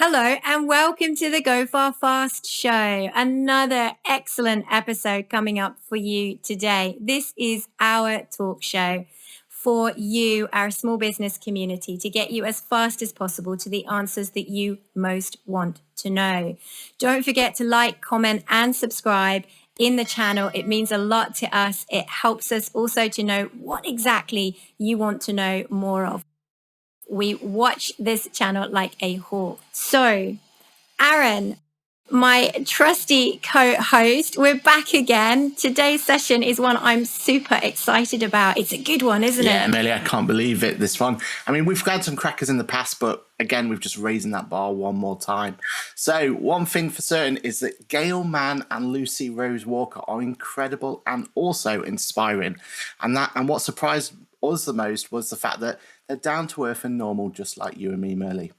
Hello and welcome to the Go Far Fast show. Another excellent episode coming up for you today. This is our talk show for you, our small business community, to get you as fast as possible to the answers that you most want to know. Don't forget to like, comment, and subscribe in the channel. It means a lot to us. It helps us also to know what exactly you want to know more of. We watch this channel like a hawk. So, Aaron, my trusty co-host, we're back again. Today's session is one I'm super excited about. It's a good one, isn't it? Yeah, Melly, I can't believe it, this one. I mean, we've had some crackers in the past, but again, we've just raising that bar one more time. So one thing for certain is that Gail Mann and Lucy Rose Walker are incredible and also inspiring. And what surprised us the most was the fact that they're down to earth and normal, just like you and me, Merle.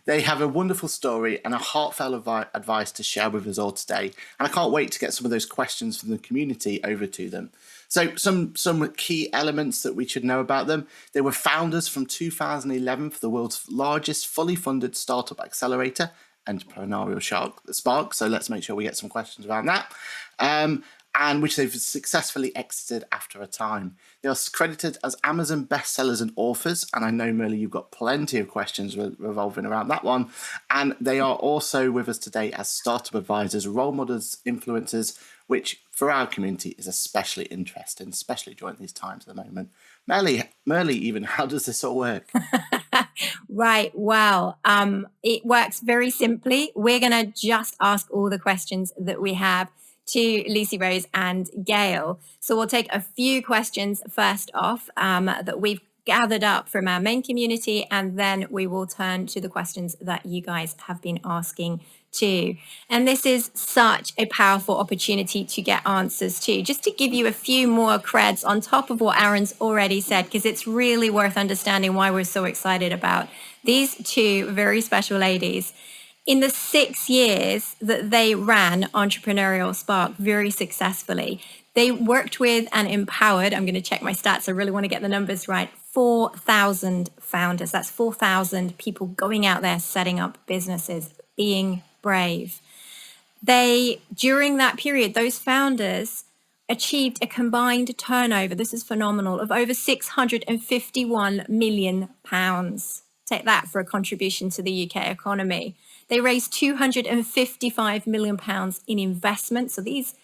They have a wonderful story and a heartfelt advice to share with us all today. And I can't wait to get some of those questions from the community over to them. So some key elements that we should know about them. They were founders from 2011 for the world's largest fully funded startup accelerator, Entrepreneurial Spark. So let's make sure we get some questions around that. And which they've successfully exited after a time. They are credited as Amazon bestsellers and authors, and I know, Merle, you've got plenty of questions revolving around that one. And they are also with us today as startup advisors, role models, influencers, which for our community is especially interesting, especially during these times at the moment. Merle, even, how does this all work? Right. Well, it works very simply. We're going to just ask all the questions that we have to Lucy Rose and Gail. So we'll take a few questions first off that we've gathered up from our main community, and then we will turn to the questions that you guys have been asking too. And this is such a powerful opportunity to get answers to. Just to give you a few more creds on top of what Aaron's already said, because it's really worth understanding why we're so excited about these two very special ladies. In the 6 years that they ran Entrepreneurial Spark very successfully, they worked with and empowered, I'm going to check my stats, I really want to get the numbers right, 4,000 founders. That's 4,000 people going out there, setting up businesses, being brave. During that period, those founders achieved a combined turnover, this is phenomenal, of over £651 million. Take that for a contribution to the UK economy. They raised £255 million in investment. So these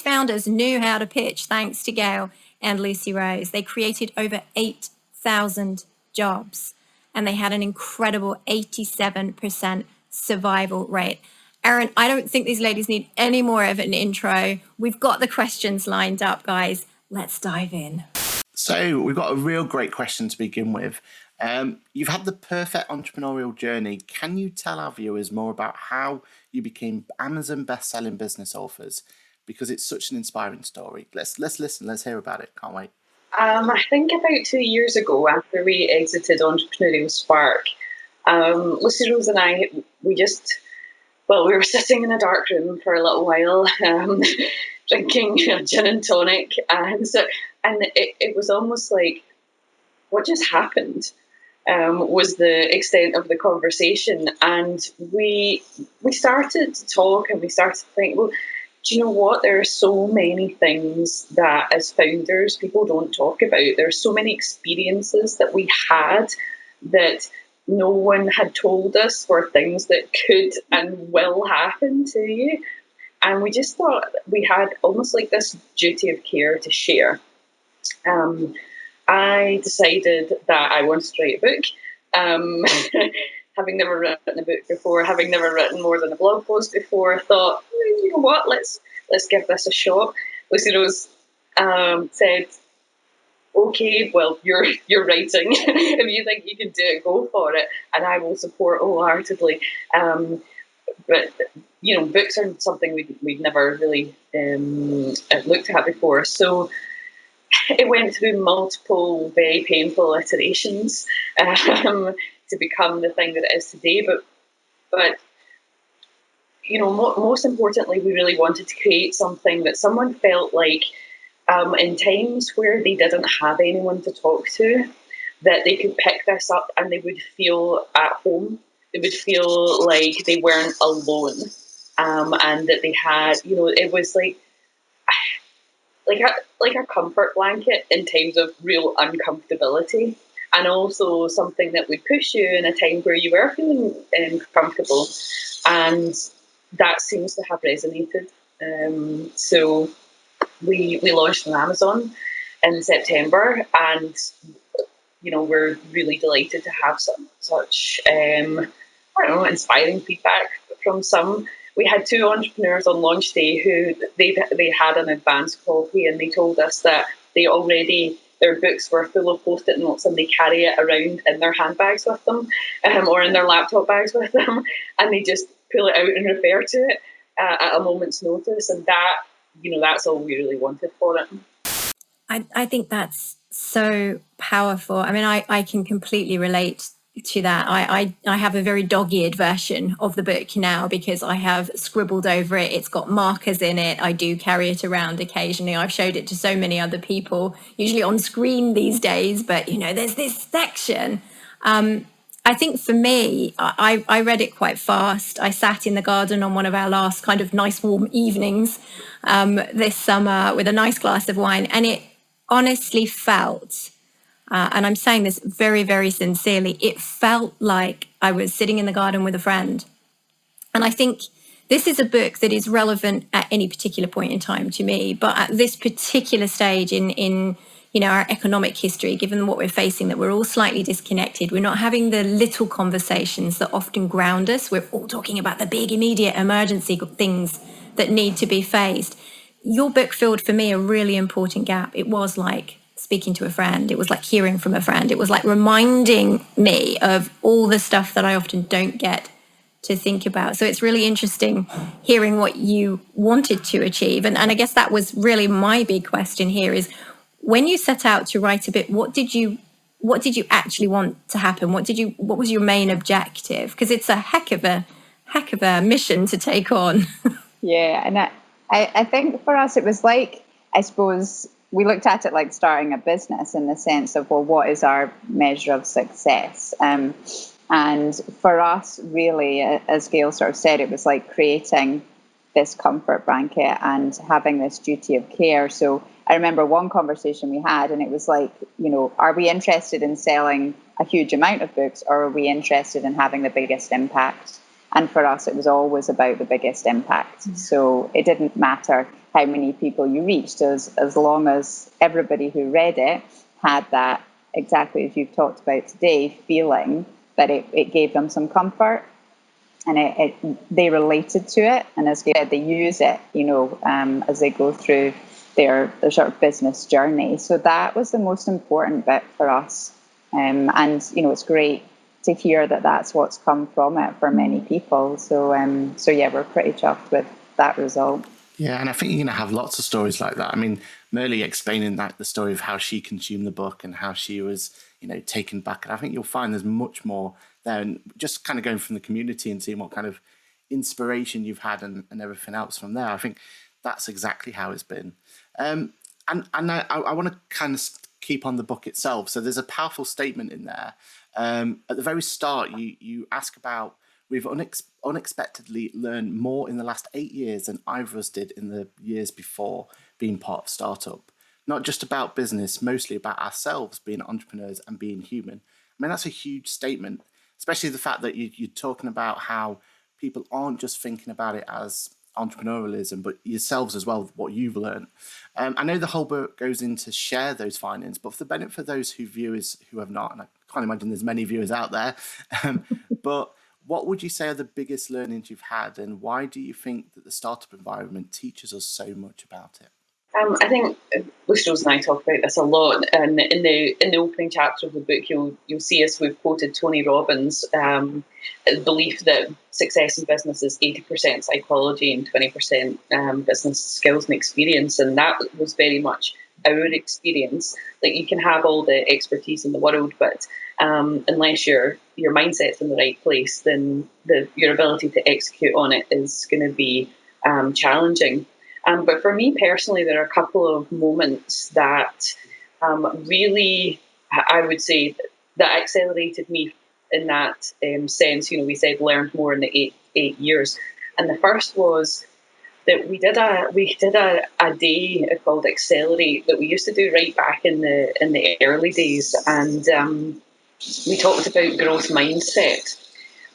founders knew how to pitch, thanks to Gail and Lucy Rose. They created over 8,000 jobs, and they had an incredible 87% survival rate. Aaron, I don't think these ladies need any more of an intro. We've got the questions lined up, guys. Let's dive in. So we've got a real great question to begin with. You've had the perfect entrepreneurial journey. Can you tell our viewers more about how you became Amazon best-selling business authors? Because it's such an inspiring story. Let's listen. Let's hear about it. Can't wait. I think about 2 years ago, after we exited Entrepreneurial Spark, Lucy Rose and I, we were sitting in a dark room for a little while, drinking gin and tonic, and it was almost like, what just happened? Was the extent of the conversation, and we started to talk, and we started to think, well, do you know what? There are so many things that as founders people don't talk about. There are so many experiences that we had that no one had told us were things that could and will happen to you. And we just thought we had almost like this duty of care to share. I decided that I wanted to write a book. Having never written a book before, having never written more than a blog post before, I thought, you know what, let's give this a shot. Lucy Rose said, okay, well, you're writing. If you think you can do it, go for it, and I will support wholeheartedly. But books are something we'd never really looked at before. So it went through multiple very painful iterations to become the thing that it is today. But most importantly, we really wanted to create something that someone felt like in times where they didn't have anyone to talk to, that they could pick this up and they would feel at home. They would feel like they weren't alone, and that they had, it was like a comfort blanket in times of real uncomfortability, and also something that would push you in a time where you were feeling comfortable, and that seems to have resonated. So we launched on Amazon in September, and we're really delighted to have such inspiring feedback from some. We had two entrepreneurs on launch day who they had an advanced copy, and they told us that their books were full of post-it notes, and they carry it around in their handbags with them, or in their laptop bags with them, and they just pull it out and refer to it at a moment's notice. And that's all we really wanted for it. I think that's so powerful. I mean, I can completely relate to that. I have a very dog-eared version of the book now because I have scribbled over it. It's got markers in it. I do carry it around occasionally. I've showed it to so many other people, usually on screen these days, but there's this section. I think for me, I read it quite fast. I sat in the garden on one of our last kind of nice warm evenings this summer with a nice glass of wine, and it honestly felt, and I'm saying this very, very sincerely, it felt like I was sitting in the garden with a friend. And I think this is a book that is relevant at any particular point in time to me, but at this particular stage in our economic history, given what we're facing, that we're all slightly disconnected. We're not having the little conversations that often ground us. We're all talking about the big, immediate, emergency things that need to be faced. Your book filled for me a really important gap. It was like speaking to a friend. It was like hearing from a friend. It was like reminding me of all the stuff that I often don't get to think about. So it's really interesting hearing what you wanted to achieve. And I guess that was really my big question here is, when you set out to write a book, what did you actually want to happen? What was your main objective? Because it's a heck of a mission to take on. Yeah, and I think for us it was like, I suppose we looked at it like starting a business in the sense of, well, what is our measure of success? And for us, really, as Gail sort of said, it was like creating this comfort blanket and having this duty of care. So I remember one conversation we had, and it was like, are we interested in selling a huge amount of books, or are we interested in having the biggest impact? And for us, it was always about the biggest impact. Mm-hmm. So it didn't matter how many people you reached, as long as everybody who read it had that, exactly as you've talked about today, feeling that it gave them some comfort, and they related to it. And as you said, they use it, as they go through their sort of business journey. So that was the most important bit for us. And it's great to hear that that's what's come from it for many people. So yeah, we're pretty chuffed with that result. Yeah, and I think you're going to have lots of stories like that. I mean, Merle explaining the story of how she consumed the book and how she was, taken back. And I think you'll find there's much more there. And just kind of going from the community and seeing what kind of inspiration you've had and everything else from there, I think that's exactly how it's been. And I want to kind of keep on the book itself. So there's a powerful statement in there. At the very start, you ask about, we've unexpectedly learned more in the last 8 years than either of us did in the years before being part of startup. Not just about business, mostly about ourselves being entrepreneurs and being human. I mean, that's a huge statement, especially the fact that you're talking about how people aren't just thinking about it as entrepreneurialism, but yourselves as well, what you've learned. I know the whole book goes in to share those findings, but for the benefit of those viewers who have not, and I can't imagine there's many viewers out there, but what would you say are the biggest learnings you've had, and why do you think that the startup environment teaches us so much about it? I think Lucy Rose and I talk about this a lot, and in the opening chapter of the book, you'll see us. We've quoted Tony Robbins' belief that success in business is 80% psychology and 20% business skills and experience, and that was very much our experience. Like, you can have all the expertise in the world, but unless your mindset's in the right place, then your ability to execute on it is going to be challenging. But for me personally, there are a couple of moments that really I would say that accelerated me in that sense. We said learned more in the eight years, and the first was that we did a day called Accelerate that we used to do right back in the early days, and we talked about growth mindset.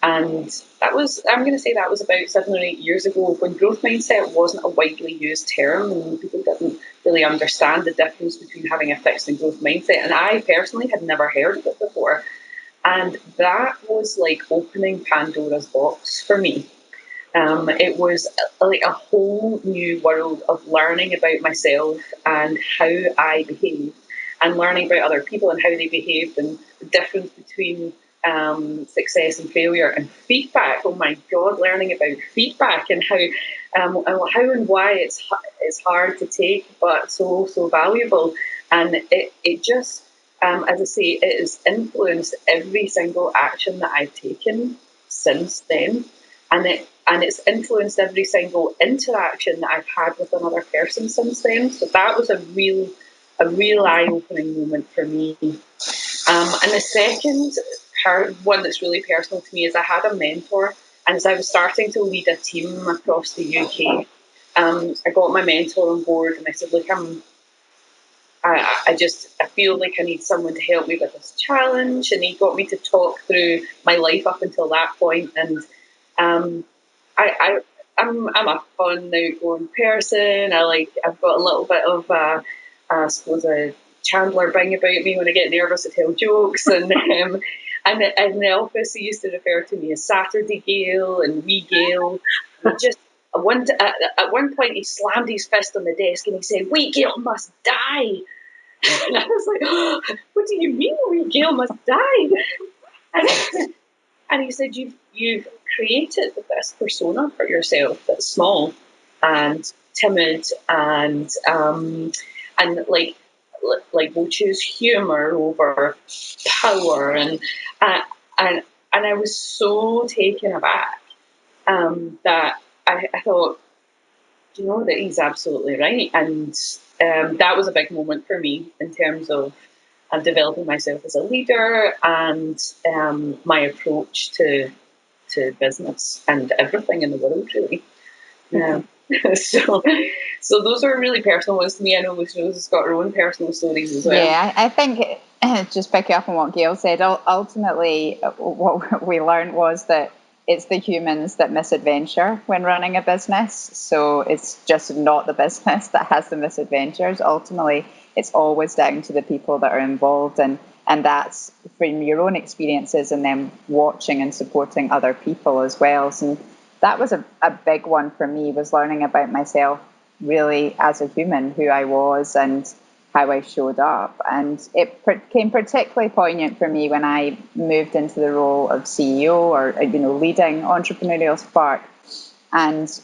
And I'm going to say that was about 7 or 8 years ago, when growth mindset wasn't a widely used term and people didn't really understand the difference between having a fixed and growth mindset. And I personally had never heard of it before. And that was like opening Pandora's box for me. It was like a whole new world of learning about myself and how I behave, and learning about other people and how they behaved, and the difference between success and failure, and feedback. Oh my God, learning about feedback and how and why it's hard to take, but so valuable. And it just, as I say, it has influenced every single action that I've taken since then, and it's influenced every single interaction that I've had with another person since then. So that was a real eye-opening moment for me. And the second one that's really personal to me is I had a mentor, and as I was starting to lead a team across the UK, I got my mentor on board, and I said, look, I feel like I need someone to help me with this challenge. And he got me to talk through my life up until that point. And I'm a fun, outgoing person. I've got a little bit of I suppose a Chandler Bing about me. When I get nervous, I tell jokes, and in the office, he used to refer to me as Saturday Gale and Wee Gale. Just at one point, he slammed his fist on the desk and he said, "Wee Gale must die." And I was like, oh, "What do you mean, Wee Gale must die?" And he said, "You've created this persona for yourself that's small and timid and like will choose humor over power." And I was so taken aback that I thought, that he's absolutely right. And that was a big moment for me in terms of developing myself as a leader, and my approach to business and everything in the world, really. So those are really personal ones to me. I know Rose has got her own personal stories as well. Yeah, I think just picking up on what Gail said, ultimately what we learned was that it's the humans that misadventure when running a business. So it's just not the business that has the misadventures. Ultimately, it's always down to the people that are involved, and that's from your own experiences and then watching and supporting other people as well. So that was a big one for me, was learning about myself really as a human, who I was and how I showed up. And it became particularly poignant for me when I moved into the role of CEO, or leading Entrepreneurial Spark. And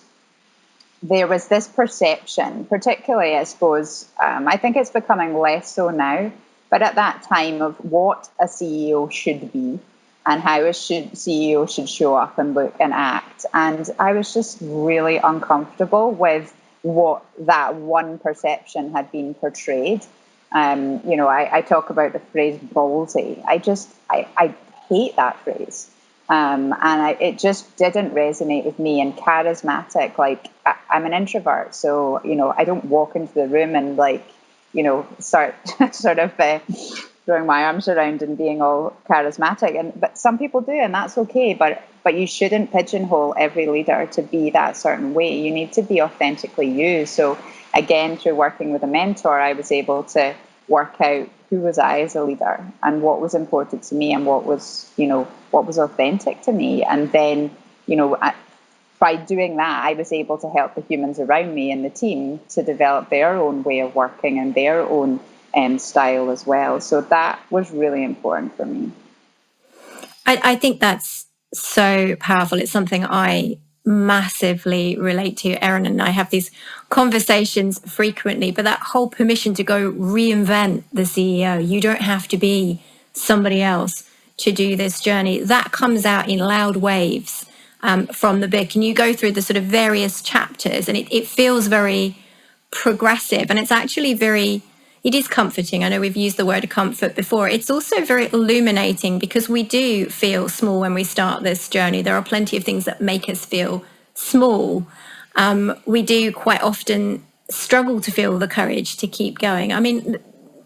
there was this perception, particularly, I suppose, I think it's becoming less so now, but at that time, of what a CEO should be and how a CEO should show up and look and act. And I was just really uncomfortable with what that one perception had been portrayed. I talk about the phrase ballsy. I hate that phrase. It just didn't resonate with me. And charismatic, I'm an introvert, so I don't walk into the room and start sort of throwing my arms around and being all charismatic. But some people do, and that's okay. But you shouldn't pigeonhole every leader to be that certain way. You need to be authentically you. So again, through working with a mentor, I was able to work out who was I as a leader and what was important to me and what was authentic to me. And then, by doing that, I was able to help the humans around me and the team to develop their own way of working and their own style as well. So that was really important for me. I think that's so powerful. It's something I massively relate to. Erin and I have these conversations frequently, but that whole permission to go reinvent the CEO, you don't have to be somebody else to do this journey, that comes out in loud waves from the book. And you go through the sort of various chapters, and it feels very progressive, and it's actually very it is comforting. I know we've used the word comfort before. It's also very illuminating because we do feel small when we start this journey. There are plenty of things that make us feel small. We do quite often struggle to feel the courage to keep going. I mean,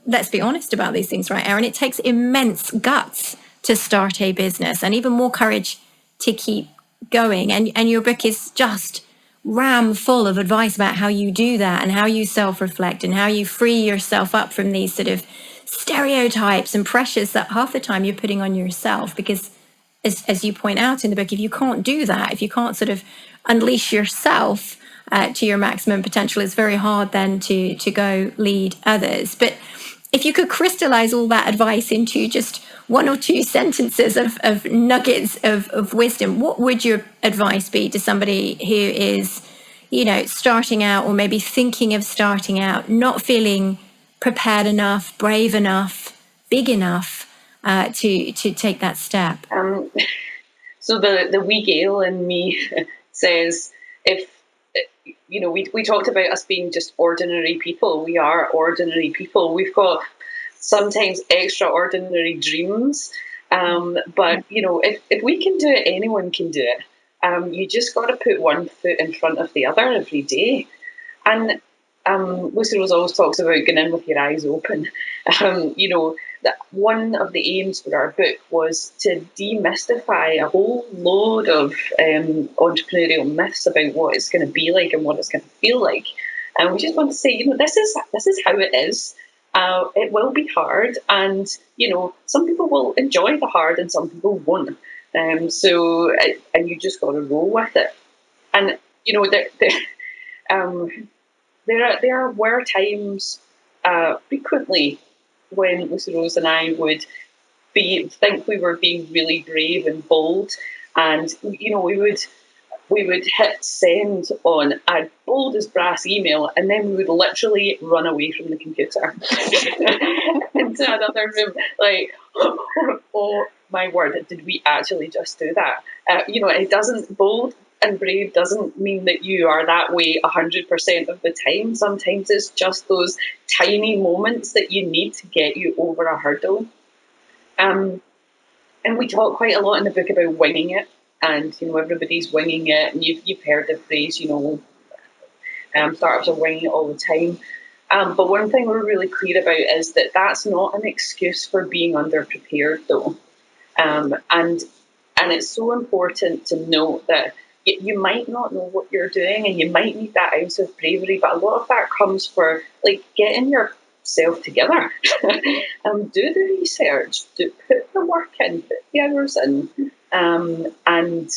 let's be honest about these things, right, Erin? It takes immense guts to start a business and even more courage to keep going. And your book is just ram full of advice about how you do that and how you self-reflect and how you free yourself up from these sort of stereotypes and pressures that half the time you're putting on yourself. Because as you point out in the book, if you can't do that, if you can't sort of unleash yourself to your maximum potential, it's very hard then to go lead others. But if you could crystallize all that advice into just one or two sentences of nuggets of wisdom, what would your advice be to somebody who is, starting out or maybe thinking of starting out, not feeling prepared enough, brave enough, big enough to take that step? So the wee Gail in me says, if we talked about us being just ordinary people. We are ordinary people. We've got sometimes extraordinary dreams. But if we can do it, anyone can do it. You just got to put one foot in front of the other every day. And Lucy Rose always talks about going in with your eyes open. That one of the aims for our book was to demystify a whole load of entrepreneurial myths about what it's going to be like and what it's going to feel like. And we just want to say, this is how it is. It will be hard, and some people will enjoy the hard, and some people won't. And you just got to roll with it. And there were times frequently when Lucy Rose and I would think we were being really brave and bold, and we would hit send on a bold as brass email, and then we would literally run away from the computer into another room, like, oh my word, did we actually just do that? It doesn't, bold and brave doesn't mean that you are that way 100% of the time. Sometimes it's just those tiny moments that you need to get you over a hurdle. And we talk quite a lot in the book about winging it, and everybody's winging it, and you've heard the phrase, startups are winging it all the time. But one thing we're really clear about is that that's not an excuse for being underprepared, though. And it's so important to note that you might not know what you're doing, and you might need that ounce of bravery, but a lot of that comes for getting yourself together. Do the research, put the work in, put the hours in, and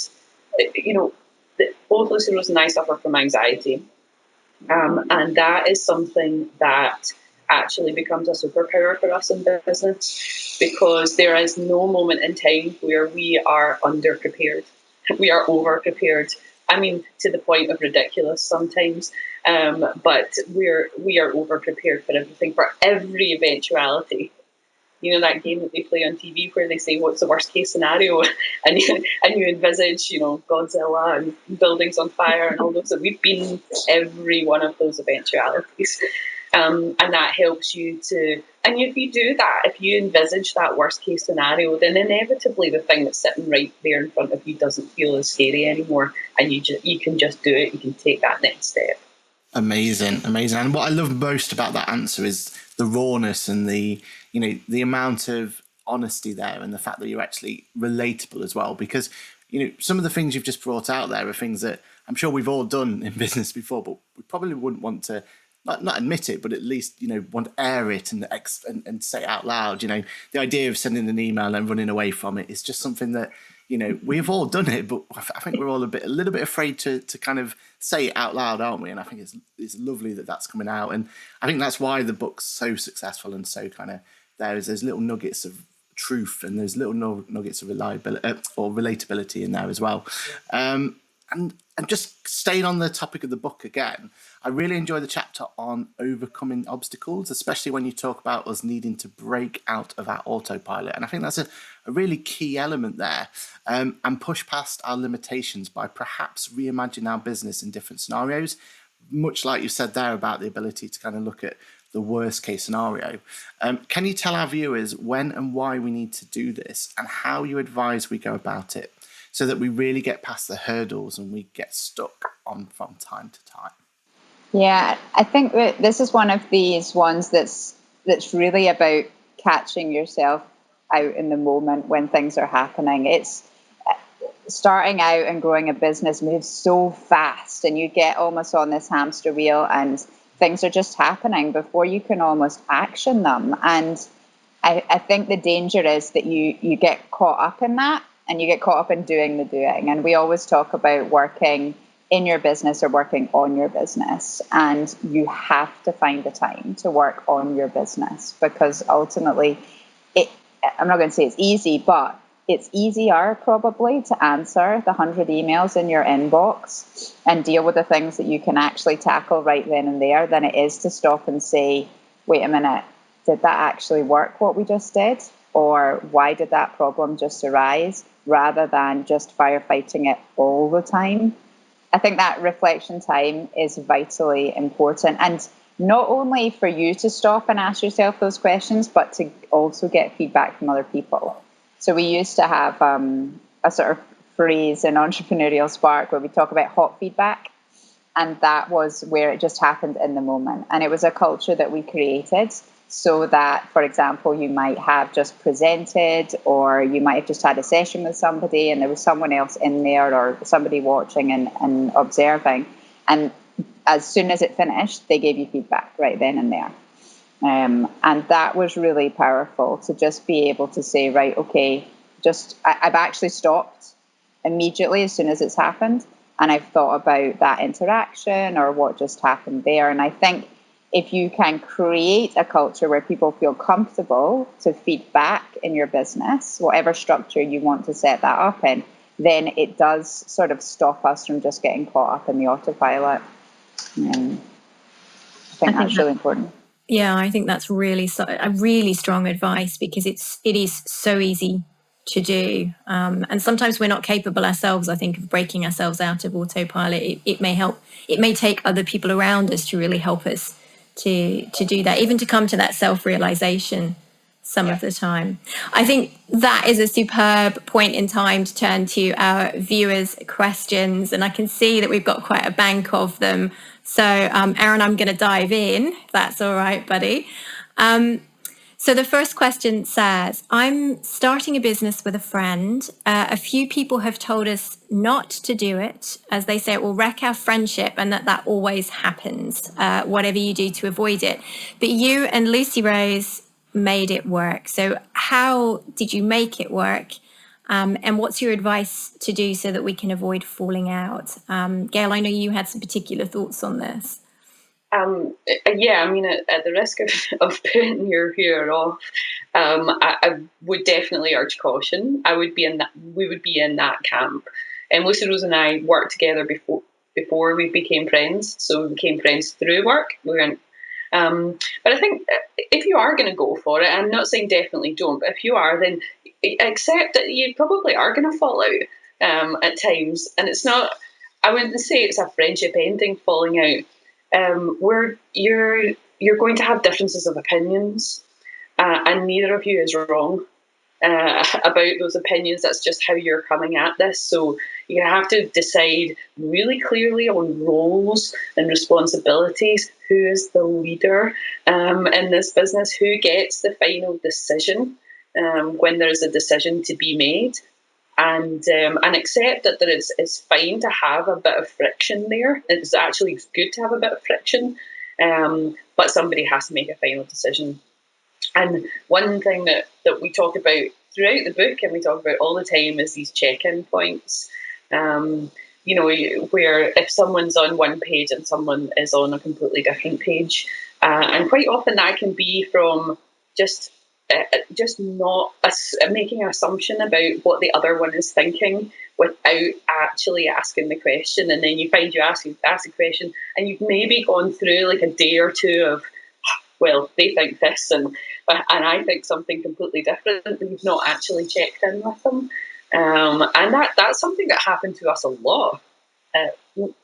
both Lucy Rose and I suffer from anxiety, and that is something that actually becomes a superpower for us in business, because there is no moment in time where we are underprepared. We are over-prepared. I mean, to the point of ridiculous sometimes, but we are over-prepared for everything, for every eventuality. That game that they play on TV where they say, what's the worst case scenario? And you envisage, Godzilla and buildings on fire and all those. So we've been every one of those eventualities. And that helps you to, and if you do that, if you envisage that worst case scenario, then inevitably the thing that's sitting right there in front of you doesn't feel as scary anymore, and you can just do it. You can take that next step. Amazing. And what I love most about that answer is the rawness and the amount of honesty there, and the fact that you're actually relatable as well, because some of the things you've just brought out there are things that I'm sure we've all done in business before, but we probably wouldn't want to not admit it, but at least want to air it and say it out loud. The idea of sending an email and running away from it is just something that we've all done it, but I think we're all a little bit afraid to kind of say it out loud, aren't we? And I think it's lovely that that's coming out, and I think that's why the book's so successful and so kind of there's little nuggets of truth and there's little nuggets of reliability or relatability in there as well. And just staying on the topic of the book again, I really enjoy the chapter on overcoming obstacles, especially when you talk about us needing to break out of our autopilot. And I think that's a really key element there, and push past our limitations by perhaps reimagining our business in different scenarios, much like you said there about the ability to kind of look at the worst case scenario. Can you tell our viewers when and why we need to do this and how you advise we go about it so that we really get past the hurdles and we get stuck on from time to time? Yeah, I think that this is one of these ones that's really about catching yourself out in the moment when things are happening. It's starting out and growing a business moves so fast, and you get almost on this hamster wheel, and things are just happening before you can almost action them. And I think the danger is that you get caught up in that, and you get caught up in doing the doing. And we always talk about working in your business or working on your business, and you have to find the time to work on your business, because ultimately I'm not going to say it's easy, but it's easier probably to answer the 100 emails in your inbox and deal with the things that you can actually tackle right then and there than it is to stop and say, wait a minute, did that actually work what we just did? Or why did that problem just arise? Rather than just firefighting it all the time. I think that reflection time is vitally important. And not only for you to stop and ask yourself those questions, but to also get feedback from other people. So we used to have a sort of phrase in Entrepreneurial Spark where we talk about hot feedback. And that was where it just happened in the moment. And it was a culture that we created so that, for example, you might have just presented, or you might have just had a session with somebody and there was someone else in there or somebody watching and observing. And as soon as it finished, they gave you feedback right then and there. And that was really powerful, to just be able to say, right, okay, I've actually stopped immediately as soon as it's happened. And I've thought about that interaction or what just happened there. And I think if you can create a culture where people feel comfortable to feed back in your business, whatever structure you want to set that up in, then it does sort of stop us from just getting caught up in the autopilot. I think that's really important. Yeah, I think that's really strong advice, because it is so easy to do, and sometimes we're not capable ourselves, I think, of breaking ourselves out of autopilot. It may take other people around us to really help us to do that, even to come to that self-realization some of the time. I think that is a superb point in time to turn to our viewers' questions, and I can see that we've got quite a bank of them. So, Aaron, I'm going to dive in, if that's all right, buddy. So the first question says, I'm starting a business with a friend. A few people have told us not to do it, as they say it will wreck our friendship and that always happens, whatever you do to avoid it. But you and Lucy Rose made it work. So how did you make it work? And what's your advice to do so that we can avoid falling out? Gail, I know you had some particular thoughts on this. Yeah, I mean, at the risk of putting your viewer off, I would definitely urge caution. We would be in that camp. And Lucy Rose and I worked together before we became friends. So we became friends through work. But I think if you are going to go for it, I'm not saying definitely don't, but if you are, then accept that you probably are going to fall out at times. And it's not, I wouldn't say it's a friendship ending, falling out. Where you're going to have differences of opinions, and neither of you is wrong about those opinions. That's just how you're coming at this. So you have to decide really clearly on roles and responsibilities. Who is the leader in this business? Who gets the final decision when there is a decision to be made? And accept that it's fine to have a bit of friction there. It's actually good to have a bit of friction, but somebody has to make a final decision. And one thing that we talk about throughout the book, and we talk about all the time, is these check-in points. Where if someone's on one page and someone is on a completely different page, and quite often that can be from just not making an assumption about what the other one is thinking without actually asking the question. And then you find you ask the question and you've maybe gone through like a day or two of, well, they think this and I think something completely different, but you've not actually checked in with them. And that's something that happened to us a lot, and we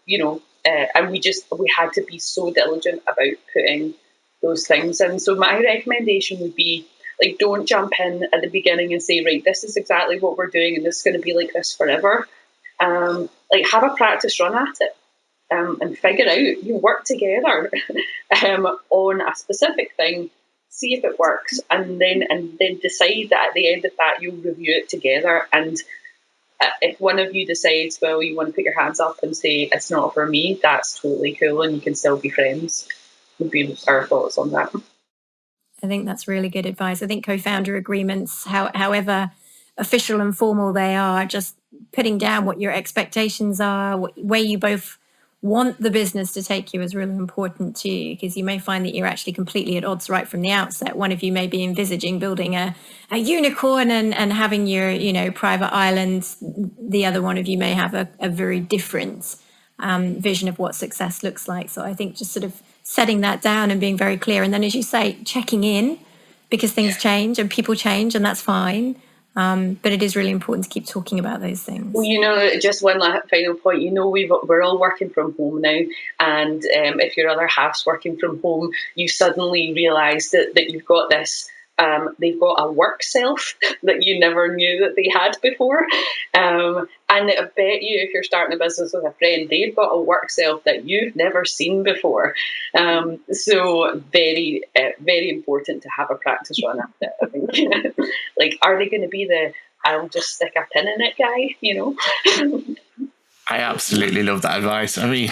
had to be so diligent about putting those things. And so my recommendation would be, like, don't jump in at the beginning and say, right, this is exactly what we're doing and this is going to be like this forever. Like, have a practice run at it. And figure out, you work together on a specific thing, see if it works, and then decide that at the end of that you'll review it together. And if one of you decides, well, you want to put your hands up and say it's not for me, that's totally cool, and you can still be friends. Would be our thoughts on that. I think that's really good advice. I think co-founder agreements, however official and formal they are, just putting down what your expectations are, where you both want the business to take you is really important too, because you may find that you're actually completely at odds right from the outset. One of you may be envisaging building a unicorn and having your, private island. The other one of you may have a very different vision of what success looks like. So I think just sort of setting that down and being very clear. And then, as you say, checking in, because things change and people change, and that's fine. But it is really important to keep talking about those things. Well, just one final point. We're all working from home now, and if your other half's working from home, you suddenly realise that you've got this. They've got a work self that you never knew that they had before. And I bet you, if you're starting a business with a friend, they've got a work self that you've never seen before. So very, very important to have a practice run at it, I think. Like, are they going to be the I'll just stick a pin in it guy, I absolutely love that advice. I mean,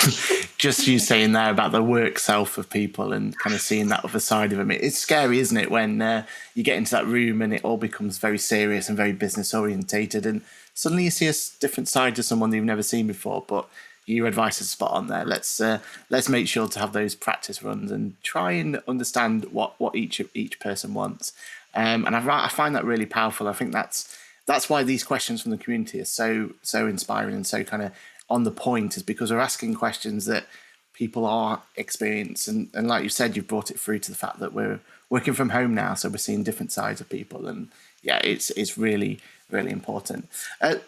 just you saying there about the work self of people and kind of seeing that other side of them. It's scary, isn't it, when you get into that room and it all becomes very serious and very business orientated, and suddenly you see a different side to someone that you've never seen before. But your advice is spot on there. Let's make sure to have those practice runs and try and understand what each person wants. And I find that really powerful. I think that's why these questions from the community are so inspiring and so kind of on the point, is because we're asking questions that people are experiencing. And like you said, you've brought it through to the fact that we're working from home now, so we're seeing different sides of people. And yeah, it's really, really important.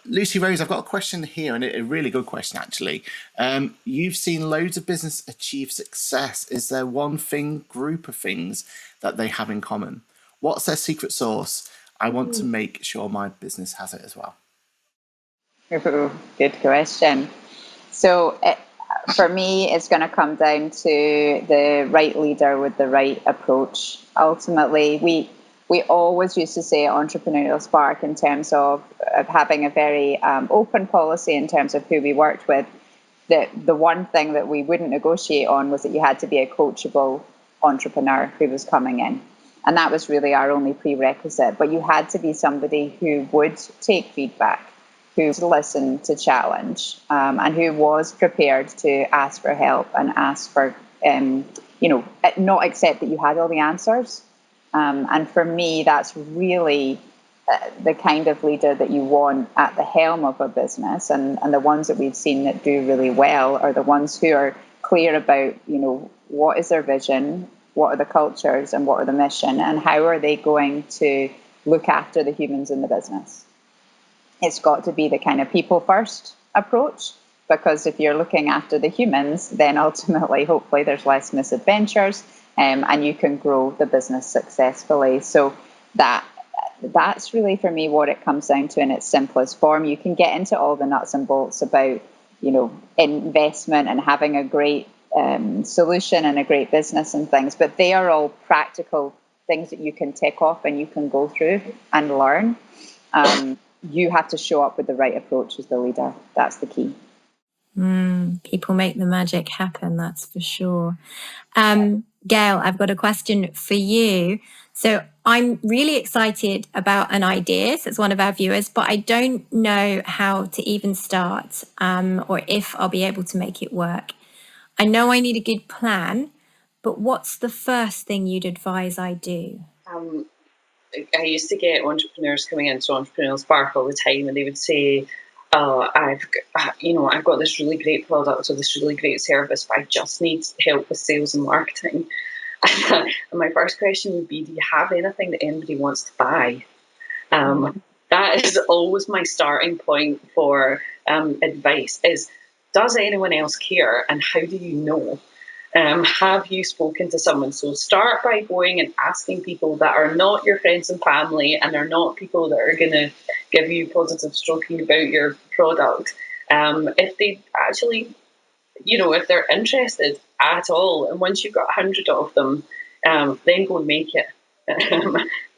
Lucy Rose, I've got a question here, and a really good question, actually. You've seen loads of business achieve success. Is there one group of things that they have in common? What's their secret sauce? I want to make sure my business has it as well. Ooh, good question. So for me, it's going to come down to the right leader with the right approach. Ultimately, we always used to say at Entrepreneurial Spark, in terms of having a very open policy in terms of who we worked with, that the one thing that we wouldn't negotiate on was that you had to be a coachable entrepreneur who was coming in. And that was really our only prerequisite. But you had to be somebody who would take feedback, who would listen to challenge, and who was prepared to ask for help and ask for, not accept that you had all the answers. And for me, that's really the kind of leader that you want at the helm of a business. And the ones that we've seen that do really well are the ones who are clear about, what is their vision, what are the cultures, and what are the mission, and how are they going to look after the humans in the business. It's got to be the kind of people first approach, because if you're looking after the humans, then ultimately, hopefully, there's less misadventures, and you can grow the business successfully. So that's really, for me, what it comes down to in its simplest form. You can get into all the nuts and bolts about, investment and having a great solution and a great business and things, but they are all practical things that you can tick off and you can go through and learn. You have to show up with the right approach as the leader. That's the key. People make the magic happen, that's for sure. Gail, I've got a question for you. So I'm really excited about an idea. So it's one of our viewers, but I don't know how to even start, or if I'll be able to make it work. I know I need a good plan, but what's the first thing you'd advise I do? I used to get entrepreneurs coming into Entrepreneurial Spark all the time, and they would say, I've got this really great product or this really great service, but I just need help with sales and marketing. And my first question would be, do you have anything that anybody wants to buy? That is always my starting point for advice, is, does anyone else care, and how do you know? Have you spoken to someone? So start by going and asking people that are not your friends and family and are not people that are going to give you positive stroking about your product. If they actually, if they're interested at all, and once you've got 100 of them, then go and make it.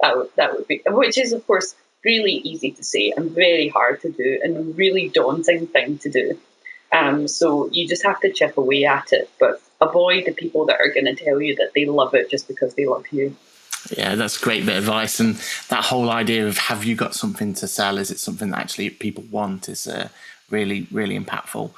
That would be, which is of course really easy to say and very hard to do and a really daunting thing to do. So you just have to chip away at it, but avoid the people that are going to tell you that they love it just because they love you. Yeah, that's a great bit of advice. And that whole idea of, have you got something to sell? Is it something that actually people want? Is really, really impactful.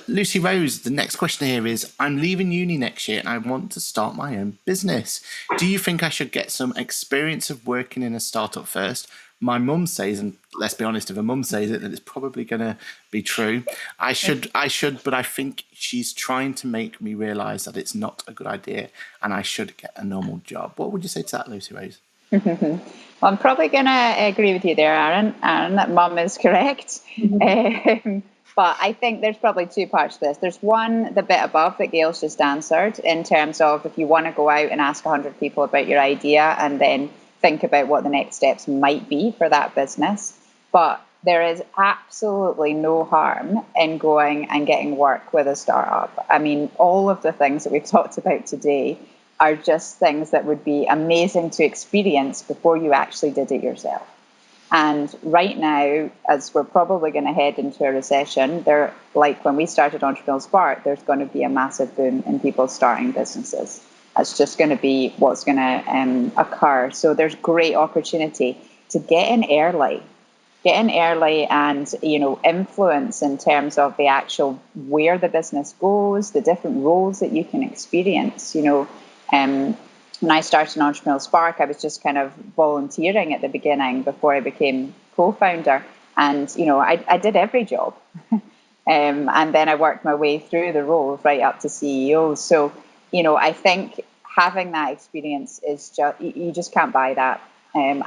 Lucy Rose, the next question here is, I'm leaving uni next year and I want to start my own business. Do you think I should get some experience of working in a startup first? My mum says, and let's be honest, if a mum says it, then it's probably going to be true. I should, but I think she's trying to make me realise that it's not a good idea and I should get a normal job. What would you say to that, Lucy Rose? Well, I'm probably going to agree with you there, Aaron, that mum is correct. But I think there's probably two parts to this. There's one, the bit above that Gail's just answered, in terms of if you want to go out and ask 100 people about your idea and then think about what the next steps might be for that business. But there is absolutely no harm in going and getting work with a startup. I mean, all of the things that we've talked about today are just things that would be amazing to experience before you actually did it yourself. And right now, as we're probably going to head into a recession, like when we started Entrepreneurial Spark, there's going to be a massive boom in people starting businesses. That's just going to be what's going to occur. So there's great opportunity to get in early and, influence in terms of the actual where the business goes, the different roles that you can experience. When I started Entrepreneurial Spark, I was just kind of volunteering at the beginning before I became co-founder. And, I did every job. And then I worked my way through the roles right up to CEO. So, I think having that experience is just, you just can't buy that. And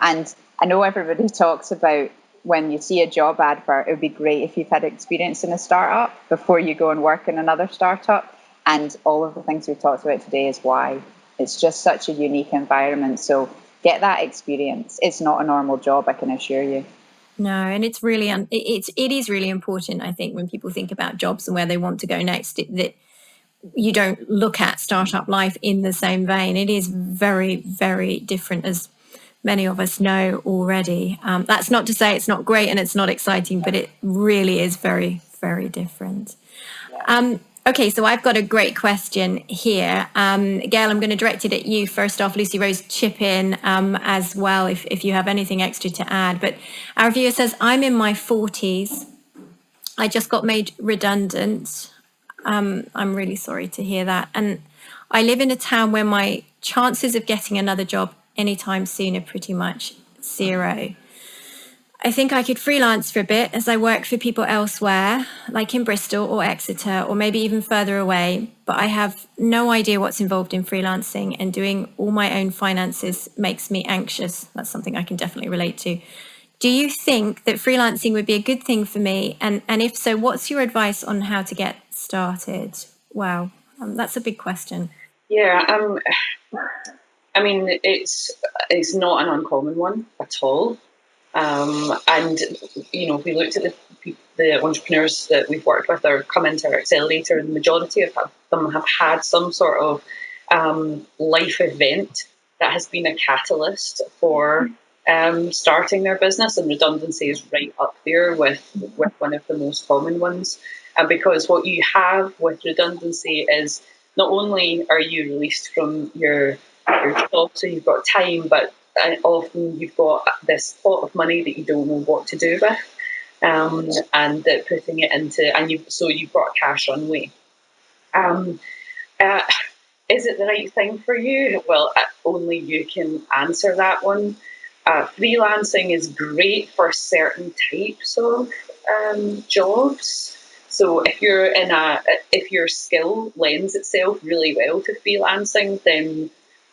I know everybody talks about when you see a job advert, it would be great if you've had experience in a startup before you go and work in another startup. And all of the things we've talked about today is why. It's just such a unique environment. So get that experience. It's not a normal job, I can assure you. No, and it's really it is really important, I think, when people think about jobs and where they want to go next, that you don't look at startup life in the same vein. It is very, very different, as many of us know already. That's not to say it's not great and it's not exciting, but it really is very, very different. Okay, so I've got a great question here. Gail, I'm going to direct it at you first off. Lucy Rose, chip in as well if you have anything extra to add. But our viewer says, I'm in my 40s. I just got made redundant. I'm really sorry to hear that. And I live in a town where my chances of getting another job anytime soon are pretty much zero. I think I could freelance for a bit as I work for people elsewhere, like in Bristol or Exeter, or maybe even further away. But I have no idea what's involved in freelancing, and doing all my own finances makes me anxious. That's something I can definitely relate to. Do you think that freelancing would be a good thing for me? And if so, what's your advice on how to get started? Wow, that's a big question. Yeah, I mean, it's not an uncommon one at all. And, if we looked at the entrepreneurs that we've worked with or come into our accelerator, the majority of them have had some sort of life event that has been a catalyst for starting their business, and redundancy is right up there with one of the most common ones. And because what you have with redundancy is not only are you released from your job, so you've got time, but often you've got this pot of money that you don't know what to do with, and that putting it into, and you've got a cash runway. Is it the right thing for you? Well, only you can answer that one. Freelancing is great for certain types of jobs. So if your skill lends itself really well to freelancing, then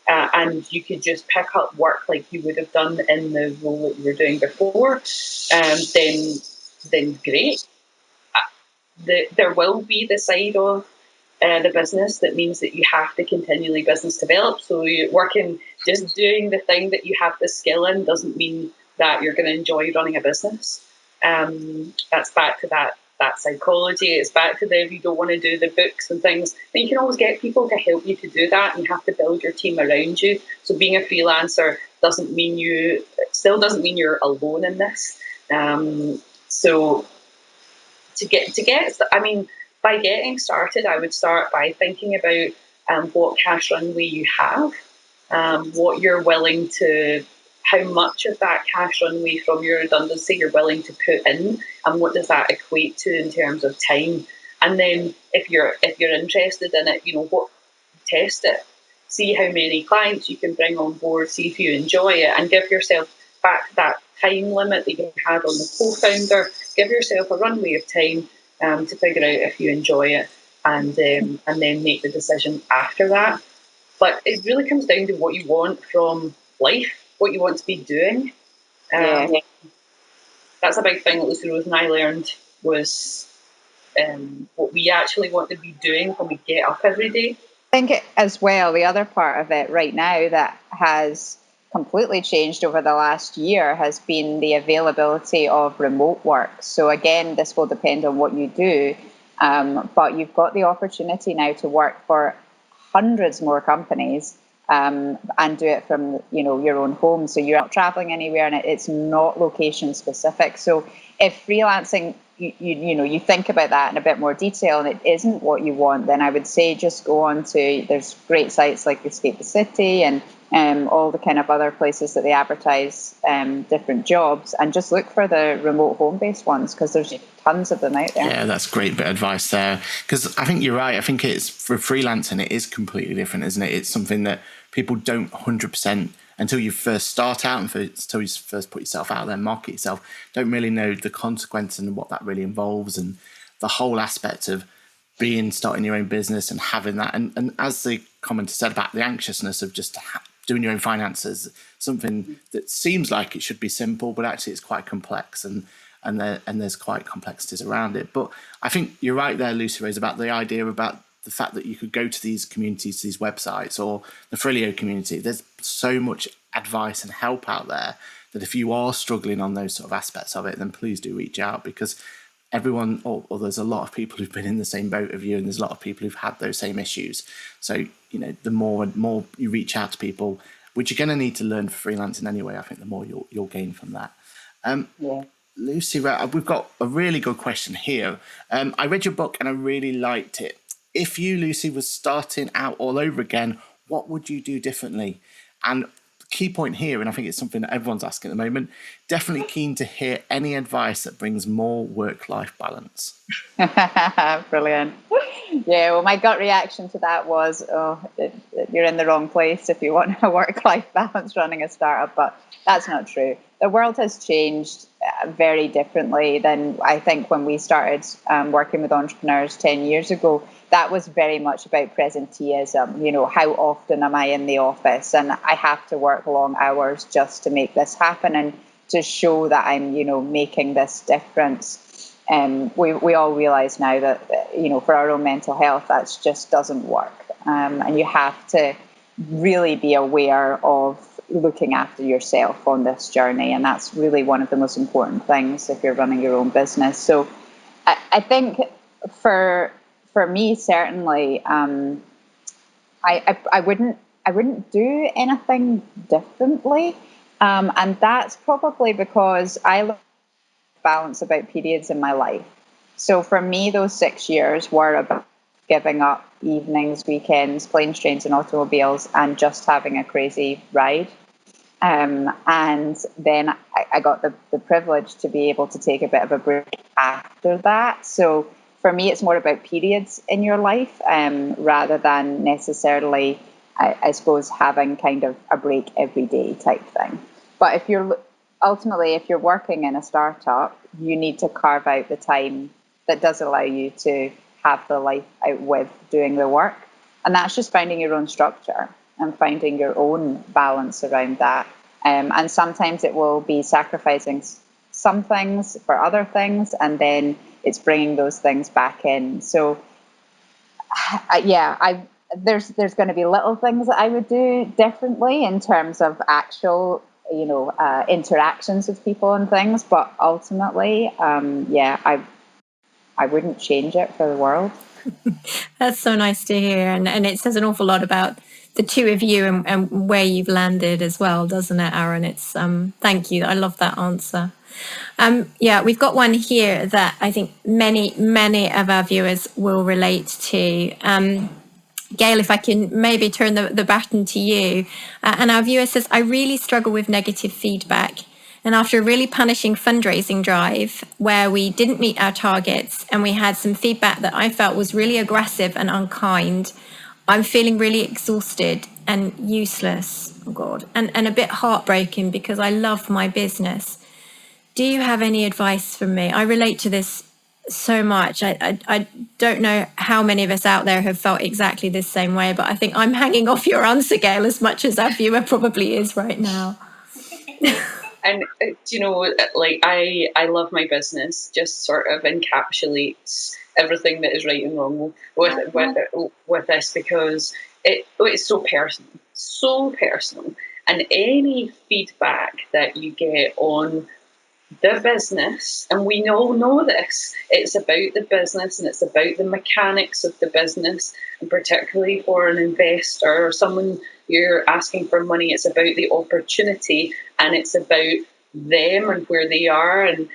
and you could just pick up work like you would have done in the role that you were doing before, then great. There will be the side of the business, that means that you have to continually business develop. So you're working, just doing the thing that you have the skill in doesn't mean that you're going to enjoy running a business. That's back to that psychology. It's back to if you don't want to do the books and things, then you can always get people to help you to do that, and you have to build your team around you. So being a freelancer still doesn't mean you're alone in this. So by getting started, I would start by thinking about what cash runway you have, what you're willing to, how much of that cash runway from your redundancy you're willing to put in, and what does that equate to in terms of time. And then if you're interested in it, test it, see how many clients you can bring on board, see if you enjoy it, and give yourself back that time limit that you had on the co-founder. Give yourself a runway of time to figure out if you enjoy it, and then make the decision after that. But it really comes down to what you want from life, what you want to be doing. That's a big thing that Lucy Rose and I learned, was what we actually want to be doing when we get up every day. I think as well, the other part of it right now that has completely changed over the last year has been the availability of remote work. So again, this will depend on what you do, but you've got the opportunity now to work for hundreds more companies and do it from your own home. So you're not traveling anywhere, and it's not location specific. So if freelancing, you think about that in a bit more detail, and it isn't what you want, then I would say just go on to, there's great sites like Escape the City and all the kind of other places that they advertise different jobs, and just look for the remote home-based ones, because there's tons of them out there. Yeah, that's great bit of advice there, because I think you're right. I think it's, for freelancing, it is completely different, isn't it? It's something that people don't 100%, until you first start out and until you first put yourself out there and market yourself, don't really know the consequences and what that really involves, and the whole aspect of starting your own business and having that. And as the commenter said about the anxiousness of just doing your own finances, something that seems like it should be simple, but actually it's quite complex, and there's quite complexities around it. But I think you're right there, Lucy Rose, about the idea about the fact that you could go to these communities, to these websites, or the Frilio community. There's so much advice and help out there that if you are struggling on those sort of aspects of it, then please do reach out, because everyone, or there's a lot of people who've been in the same boat of you, and there's a lot of people who've had those same issues. So, the more and more you reach out to people, which you're going to need to learn for freelancing anyway, I think the more you'll gain from that. Lucy, we've got a really good question here. I read your book and I really liked it. If you, Lucy, was starting out all over again, what would you do differently? And the key point here, and I think it's something that everyone's asking at the moment, definitely keen to hear any advice that brings more work-life balance. Brilliant. Yeah, well, my gut reaction to that was, you're in the wrong place if you want a work-life balance running a startup, but that's not true. The world has changed very differently than I think when we started working with entrepreneurs 10 years ago. That was very much about presenteeism. How often am I in the office? And I have to work long hours just to make this happen and to show that I'm, making this difference. We all realize now that, for our own mental health, that just doesn't work. And you have to really be aware of looking after yourself on this journey. And that's really one of the most important things if you're running your own business. So I think for me, certainly, I wouldn't do anything differently. And that's probably because I look at balance about periods in my life. So for me, those 6 years were about giving up evenings, weekends, planes, trains, and automobiles, and just having a crazy ride. And then I got the privilege to be able to take a bit of a break after that. So for me, it's more about periods in your life rather than necessarily, I suppose, having kind of a break every day type thing. But if you're working in a startup, you need to carve out the time that does allow you to have the life out with doing the work. And that's just finding your own structure and finding your own balance around that. And sometimes it will be sacrificing some things for other things, and then it's bringing those things back in. So There's going to be little things that I would do differently in terms of actual, interactions with people and things, but ultimately, I wouldn't change it for the world. That's so nice to hear, and it says an awful lot about the two of you and where you've landed as well, doesn't it, Aaron? It's thank you. I love that answer. We've got one here that I think many of our viewers will relate to. Gail, if I can maybe turn the baton to you. And our viewer says, I really struggle with negative feedback. And after a really punishing fundraising drive where we didn't meet our targets and we had some feedback that I felt was really aggressive and unkind, I'm feeling really exhausted and useless, oh God, and a bit heartbroken because I love my business. Do you have any advice for me? I relate to this so much. I don't know how many of us out there have felt exactly the same way, but I think I'm hanging off your answer, Gail, as much as our viewer probably is right now. And I love my business. Just sort of encapsulates everything that is right and wrong with this, because it's so personal, and any feedback that you get on the business, and we all know this, it's about the business and it's about the mechanics of the business, and particularly for an investor or someone you're asking for money, it's about the opportunity and it's about them and where they are, and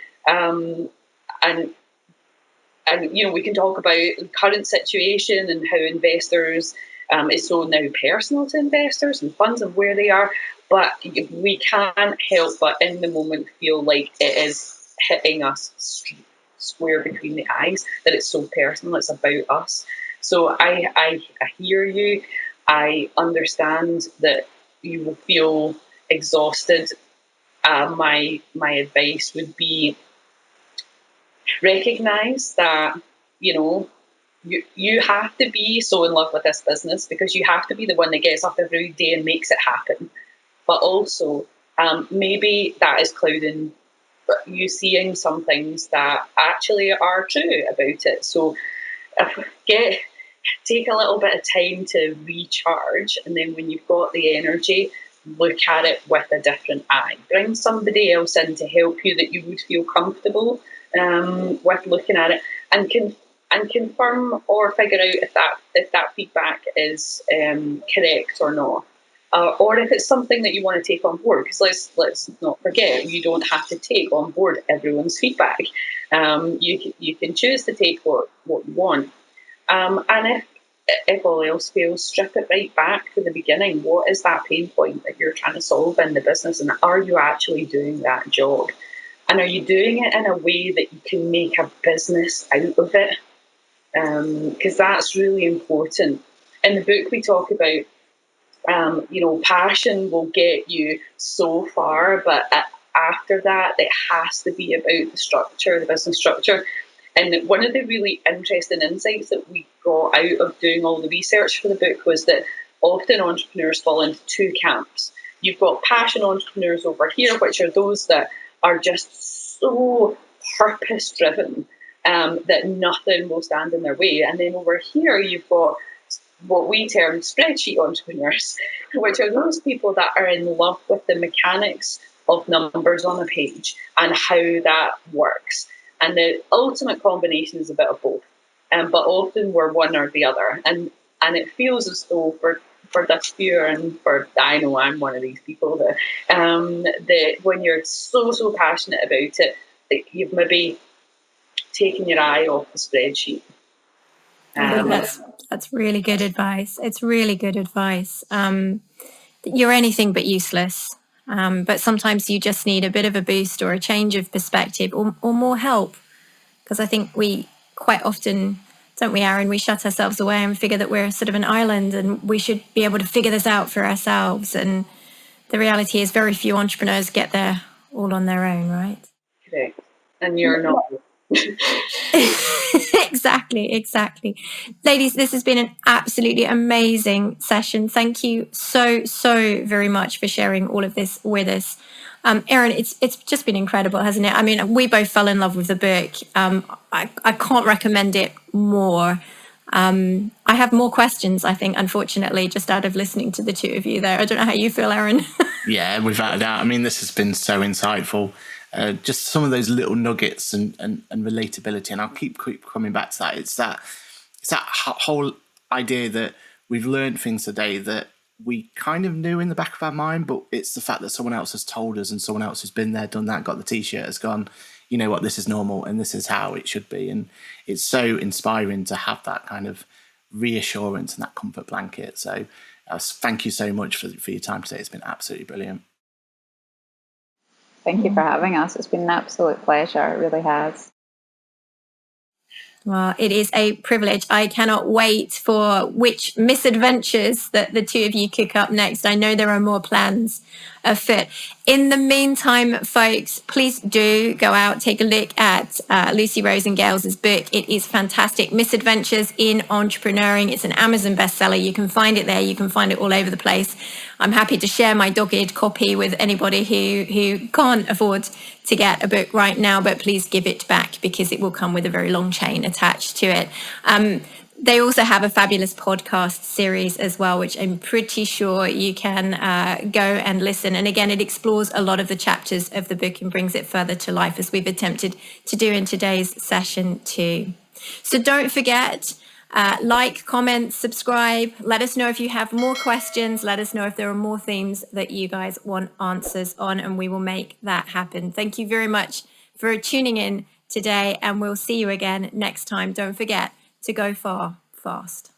we can talk about the current situation and how investors it's so now personal to investors and funds and where they are. But we can't help but in the moment feel like it is hitting us square between the eyes, that it's so personal, it's about us. So I hear you. I understand that you will feel exhausted. My advice would be recognise that, you have to be so in love with this business because you have to be the one that gets up every day and makes it happen. But also, maybe that is clouding you seeing some things that actually are true about it. So take a little bit of time to recharge, and then when you've got the energy, look at it with a different eye. Bring somebody else in to help you that you would feel comfortable with looking at it, and confirm or figure out if that feedback is correct or not. Or if it's something that you want to take on board, because let's not forget, you don't have to take on board everyone's feedback. You can choose to take what you want, and if all else fails, strip it right back to the beginning. What is that pain point that you're trying to solve in the business, and are you actually doing that job? And are you doing it in a way that you can make a business out of it? Because that's really important. In the book, we talk about passion will get you so far, but after that, it has to be about the structure, the business structure. And one of the really interesting insights that we got out of doing all the research for the book was that often entrepreneurs fall into two camps. You've got passion entrepreneurs over here, which are those that are just so purpose-driven that nothing will stand in their way. And then over here, you've got what we term spreadsheet entrepreneurs, which are those people that are in love with the mechanics of numbers on a page and how that works. And the ultimate combination is a bit of both, but often we're one or the other. And it feels as though for this viewer, and I know I'm one of these people, that when you're so passionate about it, that you've maybe taken your eye off the spreadsheet. I think that's really good advice. It's really good advice. You're anything but useless, but sometimes you just need a bit of a boost or a change of perspective or more help. Because I think we quite often, don't we, Aaron, we shut ourselves away and figure that we're sort of an island and we should be able to figure this out for ourselves. And the reality is very few entrepreneurs get there all on their own, right? Correct. And you're not. Exactly. Ladies, this has been an absolutely amazing session. Thank you so very much for sharing all of this with us. Aaron, it's just been incredible, hasn't it? I mean, we both fell in love with the book. I can't recommend it more. I have more questions, I think, unfortunately, just out of listening to the two of you there. I don't know how you feel, Aaron. Yeah, without a doubt. I mean, this has been so insightful. Just some of those little nuggets and relatability, and I'll keep coming back to that. It's that whole idea that we've learned things today that we kind of knew in the back of our mind, but it's the fact that someone else has told us, and someone else who's been there, done that, got the T-shirt, has gone, you know what, this is normal and this is how it should be. And it's so inspiring to have that kind of reassurance and that comfort blanket. So thank you so much for your time today. It's been absolutely brilliant. Thank you for having us. It's been an absolute pleasure. It really has. Well, it is a privilege. I cannot wait for which misadventures that the two of you kick up next. I know there are more plans afoot. In the meantime, folks, please do go out, take a look at Lucy Rose and Gail's book. It is fantastic. Misadventures in Entrepreneuring. It's an Amazon bestseller. You can find it there. You can find it all over the place. I'm happy to share my dogged copy with anybody who can't afford to get a book right now, but please give it back because it will come with a very long chain attached to it. They also have a fabulous podcast series as well, which I'm pretty sure you can go and listen. And again, it explores a lot of the chapters of the book and brings it further to life, as we've attempted to do in today's session too. So don't forget, like, comment, subscribe. Let us know if you have more questions. Let us know if there are more themes that you guys want answers on, and we will make that happen. Thank you very much for tuning in today, and we'll see you again next time. Don't forget to go far, fast.